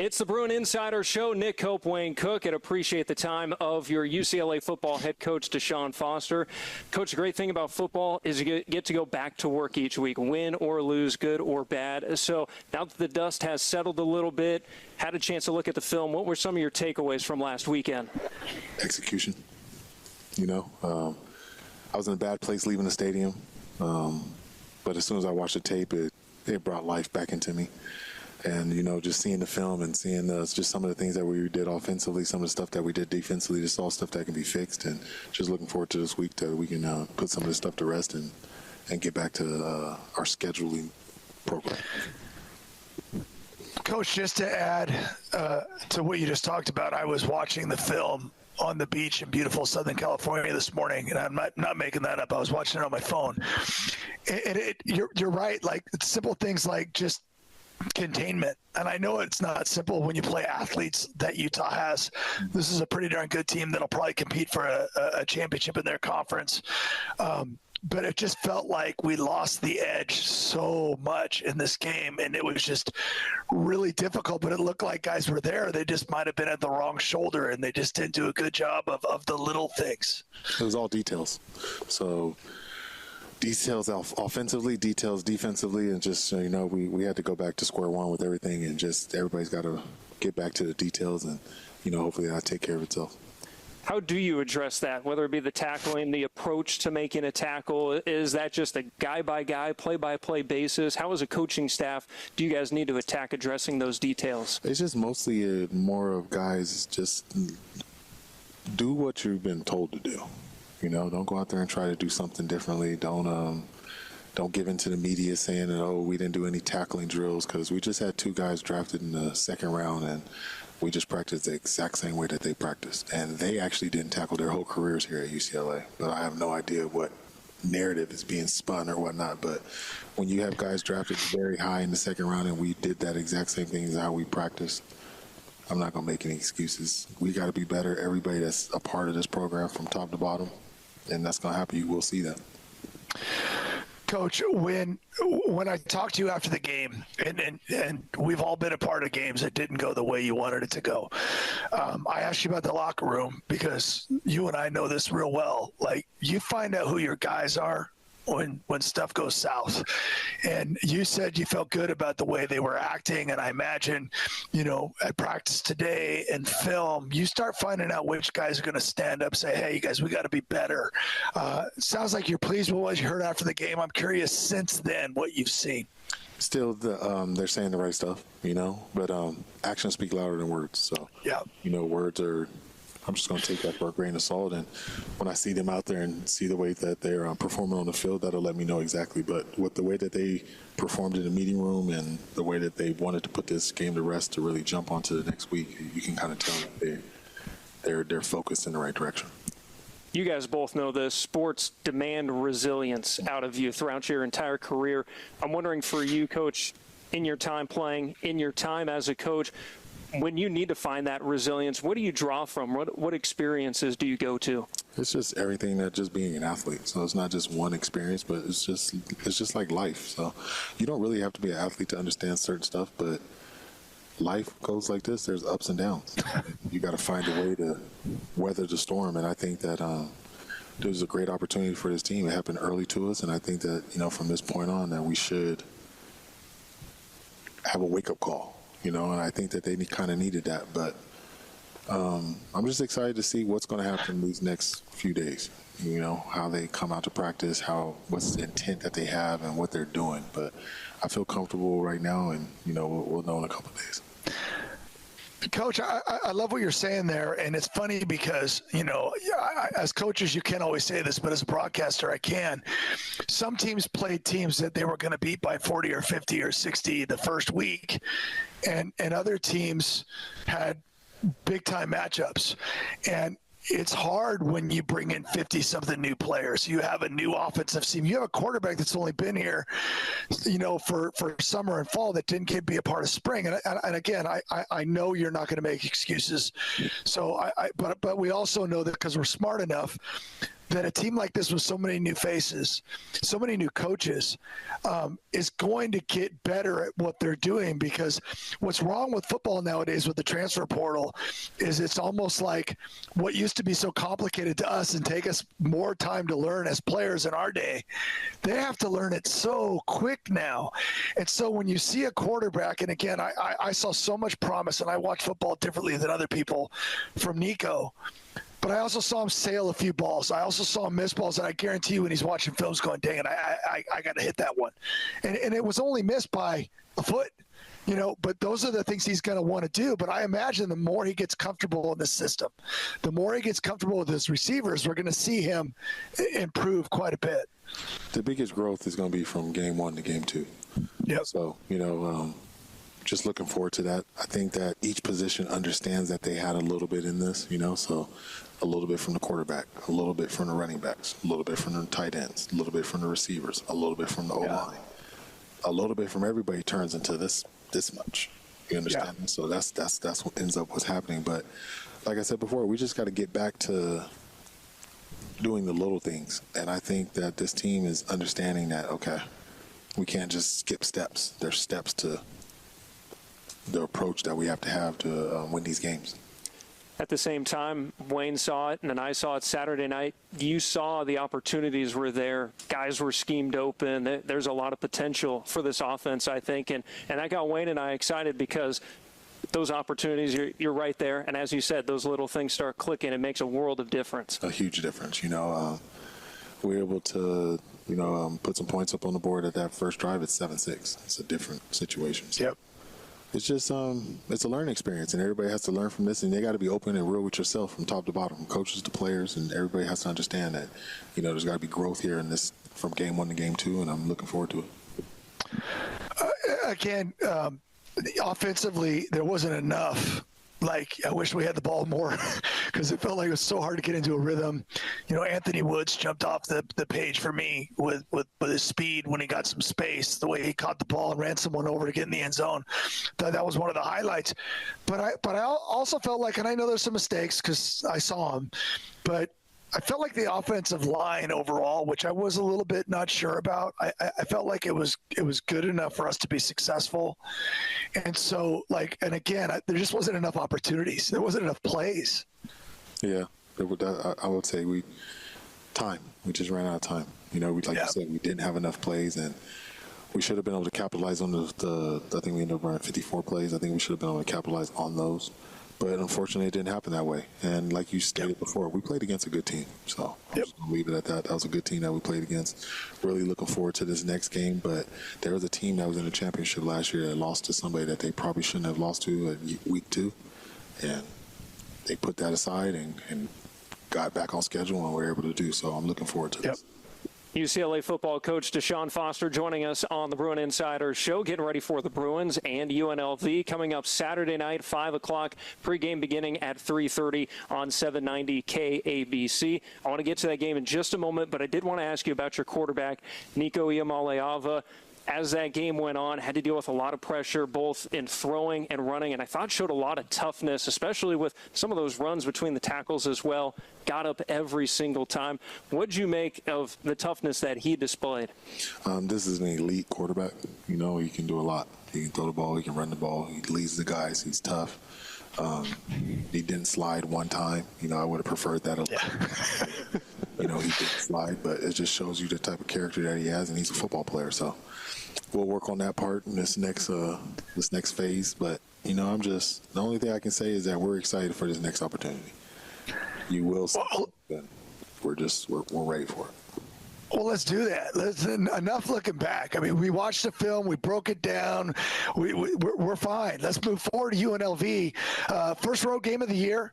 It's the Bruin Insider Show. Nick Koop, Wayne Cook, and appreciate the time of your UCLA football head coach, DeShaun Foster. Coach, the great thing about football is you get to go back to work each week, win or lose, good or bad. So now that the dust has settled a little bit, had a chance to look at the film, what were some of your takeaways from last weekend? Execution. I was in a bad place leaving the stadium, but as soon as I watched the tape, it brought life back into me. And, just seeing the film and seeing just some of the things that we did offensively, some of the stuff that we did defensively, just all stuff that can be fixed. And just looking forward to this week that we can put some of this stuff to rest and get back to our scheduling program. Coach, just to add to what you just talked about, I was watching the film on the beach in beautiful Southern California this morning, and I'm not making that up. I was watching it on my phone. You're right. Like, simple things like just containment. And I know it's not simple when you play athletes that Utah has. This is a pretty darn good team that'll probably compete for a championship in their conference. But it just felt like we lost the edge so much in this game, and it was just really difficult. But it looked like guys were there. They just might have been at the wrong shoulder, and they just didn't do a good job of the little things. It was all details. So details offensively, details defensively, and just, we had to go back to square one with everything, and just everybody's got to get back to the details, and, hopefully that'll take care of itself. How do you address that, whether it be the tackling, the approach to making a tackle? Is that just a guy-by-guy, play-by-play basis? How, as a coaching staff, do you guys need to attack addressing those details? It's just mostly more of guys just do what you've been told to do. Don't go out there and try to do something differently. Don't give in to the media saying that, we didn't do any tackling drills, because we just had 2 guys drafted in the second round, and we just practiced the exact same way that they practiced. And they actually didn't tackle their whole careers here at UCLA. But I have no idea what narrative is being spun or whatnot. But when you have guys drafted very high in the second round and we did that exact same thing as how we practiced, I'm not going to make any excuses. We got to be better. Everybody that's a part of this program from top to bottom, and that's going to happen. You will see that. Coach, when I talked to you after the game, and we've all been a part of games that didn't go the way you wanted it to go, I asked you about the locker room because you and I know this real well. Like, you find out who your guys are when stuff goes south. And you said you felt good about the way they were acting, and I imagine, at practice today and film, you start finding out which guys are going to stand up, say, hey, you guys, we got to be better. Sounds like you're pleased with what you heard after the game. I'm curious since then what you've seen. Still, they're saying the right stuff, but actions speak louder than words. So, yeah, words are, I'm just going to take that for a grain of salt. And when I see them out there and see the way that they're performing on the field, that'll let me know exactly. But with the way that they performed in the meeting room and the way that they wanted to put this game to rest to really jump onto the next week, you can kind of tell that they're focused in the right direction. You guys both know this. Sports demand resilience out of you throughout your entire career. I'm wondering for you, Coach, in your time playing, in your time as a coach, when you need to find that resilience, what do you draw from? What experiences do you go to? It's just everything that just being an athlete. So it's not just one experience, but it's just like life. So you don't really have to be an athlete to understand certain stuff, but life goes like this. There's ups and downs. You got to find a way to weather the storm. And I think that there was a great opportunity for this team. It happened early to us, and I think that, from this point on, that we should have a wake-up call. And I think that they kind of needed that. But I'm just excited to see what's going to happen these next few days, how they come out to practice, what's the intent that they have and what they're doing. But I feel comfortable right now, and, we'll know in a couple of days. Coach, I love what you're saying there, and it's funny because, as coaches, you can't always say this, but as a broadcaster, I can. Some teams played teams that they were going to beat by 40 or 50 or 60 the first week, and other teams had big-time matchups. And it's hard when you bring in 50-something new players. You have a new offensive team. You have a quarterback that's only been here, for summer and fall that didn't be a part of spring. And again, I know you're not going to make excuses. So but we also know that because we're smart enough that a team like this with so many new faces, so many new coaches, is going to get better at what they're doing. Because what's wrong with football nowadays with the transfer portal is it's almost like what used to be so complicated to us and take us more time to learn as players in our day, they have to learn it so quick now. And so when you see a quarterback, and again, I saw so much promise, and I watch football differently than other people from Nico, but I also saw him sail a few balls. I also saw him miss balls, and I guarantee you when he's watching films going, dang it, I got to hit that one. And it was only missed by a foot. You know, but those are the things he's going to want to do. But I imagine the more he gets comfortable in the system, the more he gets comfortable with his receivers, we're going to see him improve quite a bit. The biggest growth is going to be from game 1 to game 2. Yep. So, just looking forward to that. I think that each position understands that they had a little bit in this, so a little bit from the quarterback, a little bit from the running backs, a little bit from the tight ends, a little bit from the receivers, a little bit from the O-line. A little bit from everybody turns into this much. You understand? Yeah. So that's what ends up what's happening. But like I said before, we just got to get back to doing the little things. And I think that this team is understanding that, okay, we can't just skip steps. There's steps to the approach that we have to win these games. At the same time, Wayne saw it, and then I saw it Saturday night. You saw the opportunities were there. Guys were schemed open. There's a lot of potential for this offense, I think. And that got Wayne and I excited because those opportunities, you're right there. And as you said, those little things start clicking. It makes a world of difference. A huge difference. We're able to, put some points up on the board at that first drive. It's 7-6. It's a different situation. So. Yep. It's just it's a learning experience, and everybody has to learn from this, and they got to be open and real with yourself from top to bottom, from coaches to players, and everybody has to understand that, there's got to be growth here in this from game 1 to game 2, and I'm looking forward to it. Offensively, there wasn't enough. I wish we had the ball more because it felt like it was so hard to get into a rhythm. Anthony Woods jumped off the page for me with his speed when he got some space, the way he caught the ball and ran someone over to get in the end zone. That was one of the highlights. But I also felt like, and I know there's some mistakes because I saw them, but I felt like the offensive line overall, which I was a little bit not sure about, I felt like it was good enough for us to be successful. And so, and again, there just wasn't enough opportunities. There wasn't enough plays. Yeah, I would say we just ran out of time. You said, we didn't have enough plays, and we should have been able to capitalize on I think we ended up running 54 plays. I think we should have been able to capitalize on those. But unfortunately, it didn't happen that way. And like you stated before, we played against a good team. So I'm just going to leave it at that. That was a good team that we played against. Really looking forward to this next game. But there was a team that was in the championship last year that lost to somebody that they probably shouldn't have lost to at week 2. And they put that aside and got back on schedule and were able to do. So I'm looking forward to this. UCLA football coach DeShaun Foster joining us on the Bruin Insider Show, getting ready for the Bruins and UNLV coming up Saturday night, 5 o'clock, pregame beginning at 3:30 on 790 KABC. I want to get to that game in just a moment, but I did want to ask you about your quarterback, Nico Iamaleava. As that game went on, had to deal with a lot of pressure, both in throwing and running, and I thought showed a lot of toughness, especially with some of those runs between the tackles as well. Got up every single time. What did you make of the toughness that he displayed? This is an elite quarterback. He can do a lot. He can throw the ball. He can run the ball. He leads the guys. He's tough. He didn't slide one time. I would have preferred that a lot. He didn't slide, but it just shows you the type of character that he has, and he's a football player. So we'll work on that part in this next phase. But the only thing I can say is that we're excited for this next opportunity. You will see. We're ready for it. Well, let's do that. Enough looking back. I mean, we watched the film. We broke it down. We're fine. Let's move forward to UNLV. First road game of the year.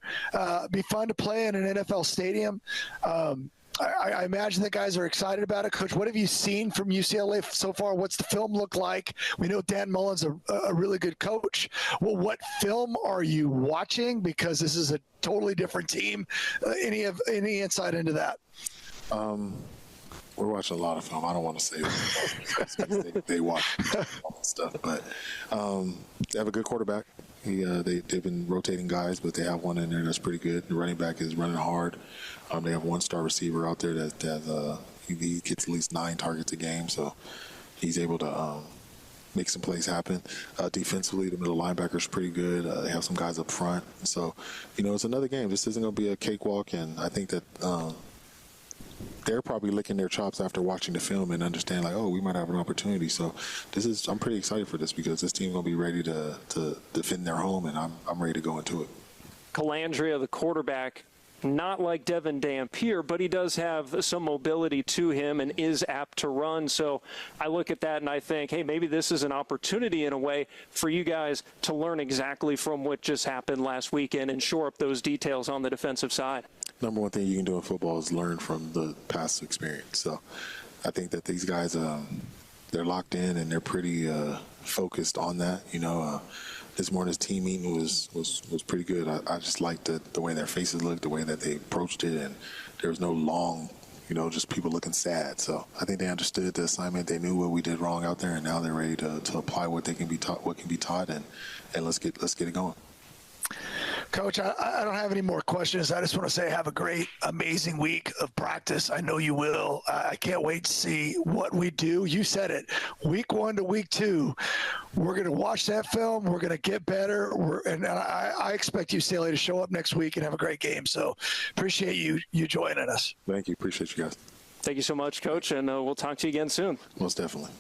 Be fun to play in an NFL stadium. I imagine the guys are excited about it. Coach, what have you seen from UCLA so far? What's the film look like? We know Dan Mullen's a really good coach. Well, what film are you watching? Because this is a totally different team. Any insight into that? We're watching a lot of film. I don't want to say that. They watch all that stuff, but they have a good quarterback. They've been rotating guys, but they have one in there that's pretty good. The running back is running hard. They have one star receiver out there that he gets at least 9 targets a game, so he's able to make some plays happen. Defensively, the middle linebacker is pretty good. They have some guys up front. So, it's another game. This isn't going to be a cakewalk, and I think that they're probably licking their chops after watching the film and understand, like, oh, we might have an opportunity. So I'm pretty excited for this because this team will be ready to defend their home, and I'm ready to go into it. Calandria, the quarterback, not like Devin Dampier, but he does have some mobility to him and is apt to run. So I look at that and I think, hey, maybe this is an opportunity in a way for you guys to learn exactly from what just happened last weekend and shore up those details on the defensive side. Number one thing you can do in football is learn from the past experience. So I think that these guys, they're locked in and they're pretty focused on that. This morning's team meeting was pretty good. I just liked the way their faces looked, the way that they approached it, and there was no long, just people looking sad. So I think they understood the assignment. They knew what we did wrong out there, and now they're ready to apply what they can be taught, and let's get it going. Coach, I don't have any more questions. I just want to say have a great, amazing week of practice. I know you will. I can't wait to see what we do. You said it. Week 1 to week 2, we're going to watch that film. We're going to get better. I expect UCLA to show up next week and have a great game. So appreciate you joining us. Thank you. Appreciate you guys. Thank you so much, Coach, and we'll talk to you again soon. Most definitely.